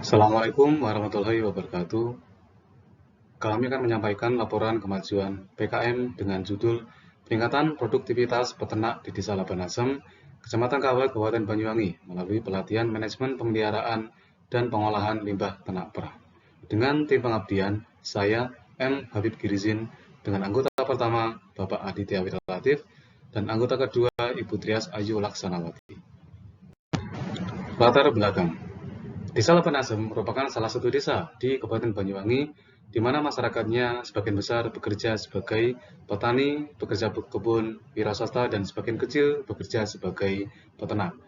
Assalamualaikum warahmatullahi wabarakatuh. Kami akan menyampaikan laporan kemajuan PKM dengan judul Peningkatan Produktivitas Peternak di Desa Labanasem, Kecamatan Kawat, Kabupaten Banyuwangi, melalui pelatihan manajemen pemeliharaan dan pengolahan limbah ternak perah. Dengan tim pengabdian, saya M. Habib Girizin, dengan anggota pertama Bapak Aditya Wiralatif, dan anggota kedua Ibu Trias Ayu Laksanawati. Latar belakang. Desa Labanasem merupakan salah satu desa di Kabupaten Banyuwangi di mana masyarakatnya sebagian besar bekerja sebagai petani, bekerja kebun, wiraswasta, dan sebagian kecil bekerja sebagai peternak.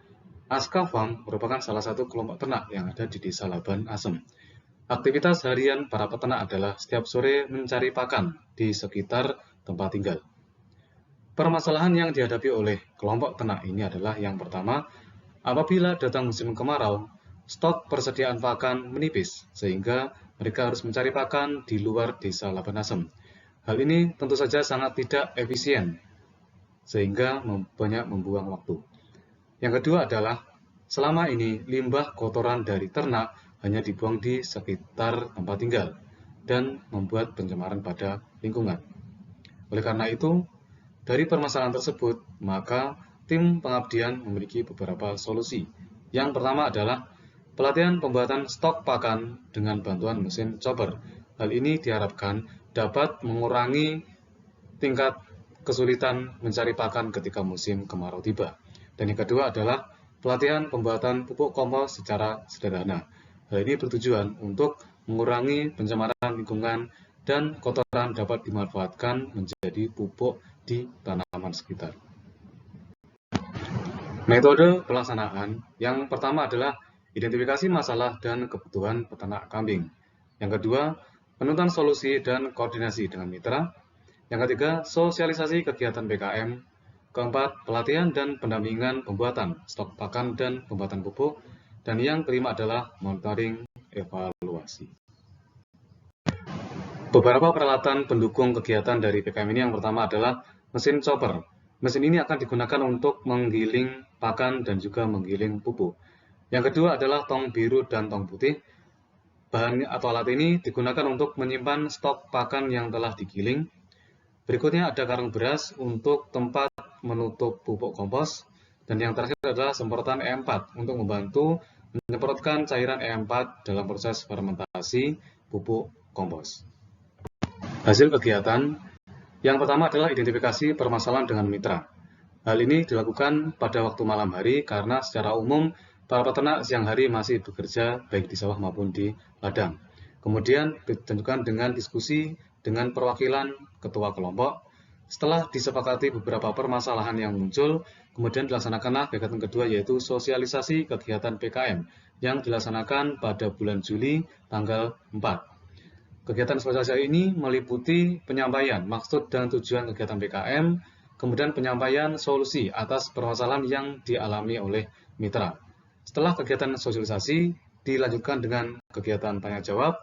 Aska Farm merupakan salah satu kelompok ternak yang ada di Desa Labanasem. Aktivitas harian para peternak adalah setiap sore mencari pakan di sekitar tempat tinggal. Permasalahan yang dihadapi oleh kelompok ternak ini adalah yang pertama, apabila datang musim kemarau, stok persediaan pakan menipis, sehingga mereka harus mencari pakan di luar Desa Labanasem. Hal ini tentu saja sangat tidak efisien, sehingga banyak membuang waktu. Yang kedua adalah, selama ini limbah kotoran dari ternak hanya dibuang di sekitar tempat tinggal, dan membuat pencemaran pada lingkungan. Oleh karena itu, dari permasalahan tersebut, maka tim pengabdian memiliki beberapa solusi. Yang pertama adalah pelatihan pembuatan stok pakan dengan bantuan mesin chopper. Hal ini diharapkan dapat mengurangi tingkat kesulitan mencari pakan ketika musim kemarau tiba. Dan yang kedua adalah pelatihan pembuatan pupuk kompos secara sederhana. Hal ini bertujuan untuk mengurangi pencemaran lingkungan dan kotoran dapat dimanfaatkan menjadi pupuk di tanaman sekitar. Metode pelaksanaan yang pertama adalah identifikasi masalah dan kebutuhan peternak kambing. Yang kedua, penutupan solusi dan koordinasi dengan mitra. Yang ketiga, sosialisasi kegiatan PKM. Keempat, pelatihan dan pendampingan pembuatan stok pakan dan pembuatan pupuk. Dan yang kelima adalah monitoring evaluasi. Beberapa peralatan pendukung kegiatan dari PKM ini yang pertama adalah mesin chopper. Mesin ini akan digunakan untuk menggiling pakan dan juga menggiling pupuk. Yang kedua adalah tong biru dan tong putih. Bahan atau alat ini digunakan untuk menyimpan stok pakan yang telah digiling. Berikutnya ada karung beras untuk tempat menutup pupuk kompos. Dan yang terakhir adalah semprotan E4 untuk membantu menyemprotkan cairan E4 dalam proses fermentasi pupuk kompos. Hasil kegiatan yang pertama adalah identifikasi permasalahan dengan mitra. Hal ini dilakukan pada waktu malam hari karena secara umum para peternak siang hari masih bekerja baik di sawah maupun di ladang. Kemudian ditentukan dengan diskusi dengan perwakilan ketua kelompok. Setelah disepakati beberapa permasalahan yang muncul, kemudian dilaksanakanlah kegiatan kedua yaitu sosialisasi kegiatan PKM yang dilaksanakan pada bulan Juli tanggal 4. Kegiatan sosialisasi ini meliputi penyampaian maksud dan tujuan kegiatan PKM, kemudian penyampaian solusi atas permasalahan yang dialami oleh mitra. Setelah kegiatan sosialisasi, dilanjutkan dengan kegiatan tanya jawab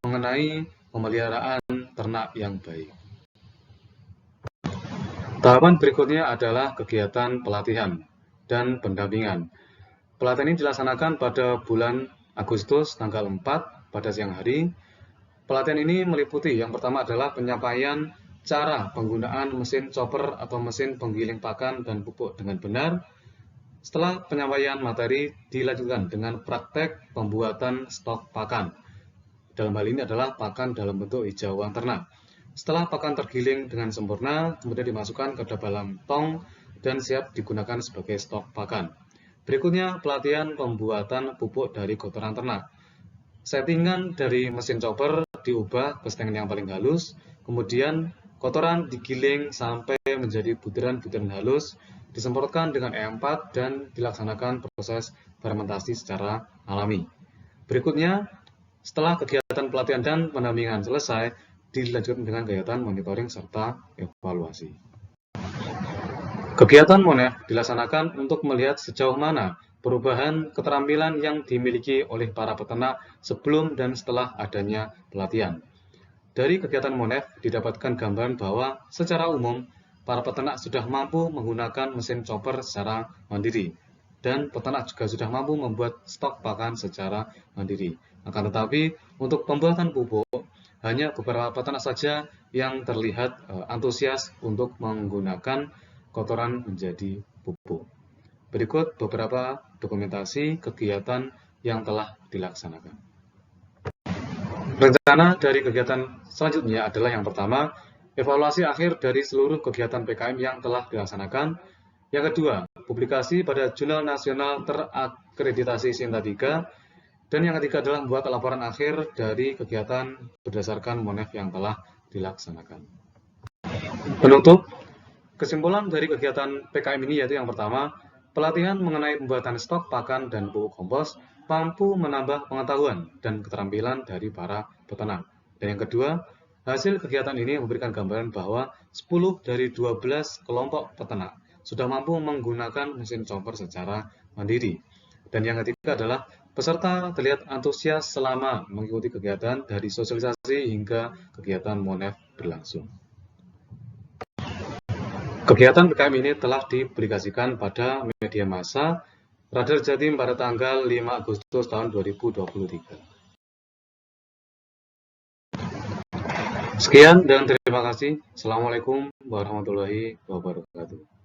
mengenai pemeliharaan ternak yang baik. Tahapan berikutnya adalah kegiatan pelatihan dan pendampingan. Pelatihan ini dilaksanakan pada bulan Agustus tanggal 4 pada siang hari. Pelatihan ini meliputi yang pertama adalah penyampaian cara penggunaan mesin chopper atau mesin penggiling pakan dan pupuk dengan benar. Setelah penyampaian materi dilanjutkan dengan praktek pembuatan stok pakan. Dalam hal ini adalah pakan dalam bentuk hijauan ternak. Setelah pakan tergiling dengan sempurna, kemudian dimasukkan ke dalam tong dan siap digunakan sebagai stok pakan. Berikutnya pelatihan pembuatan pupuk dari kotoran ternak. Settingan dari mesin chopper diubah ke settingan yang paling halus, kemudian kotoran digiling sampai menjadi butiran-butiran halus, disemprotkan dengan E4 dan dilaksanakan proses fermentasi secara alami. Berikutnya, setelah kegiatan pelatihan dan pendampingan selesai, dilanjutkan dengan kegiatan monitoring serta evaluasi. Kegiatan MONEF dilaksanakan untuk melihat sejauh mana perubahan keterampilan yang dimiliki oleh para peternak sebelum dan setelah adanya pelatihan. Dari kegiatan MONEF didapatkan gambaran bahwa secara umum para peternak sudah mampu menggunakan mesin chopper secara mandiri. dan peternak juga sudah mampu membuat stok pakan secara mandiri. Akan tetapi, untuk pembuatan pupuk, hanya beberapa peternak saja yang terlihat antusias untuk menggunakan kotoran menjadi pupuk. Berikut beberapa dokumentasi kegiatan yang telah dilaksanakan. Rencana dari kegiatan selanjutnya adalah yang pertama, evaluasi akhir dari seluruh kegiatan PKM yang telah dilaksanakan. Yang kedua, publikasi pada Jurnal Nasional Terakreditasi Sinta 3. Dan yang ketiga adalah membuat laporan akhir dari kegiatan berdasarkan MONEF yang telah dilaksanakan. Penutup, kesimpulan dari kegiatan PKM ini yaitu yang pertama, pelatihan mengenai pembuatan stok pakan dan pupuk kompos mampu menambah pengetahuan dan keterampilan dari para peternak. Dan yang kedua, hasil kegiatan ini memberikan gambaran bahwa 10 dari 12 kelompok peternak sudah mampu menggunakan mesin chopper secara mandiri. Dan yang ketiga adalah peserta terlihat antusias selama mengikuti kegiatan dari sosialisasi hingga kegiatan MONEF berlangsung. Kegiatan PKM ini telah dipublikasikan pada media massa Radar Jatim pada tanggal 5 Agustus tahun 2023. Sekian dan terima kasih. Assalamualaikum warahmatullahi wabarakatuh.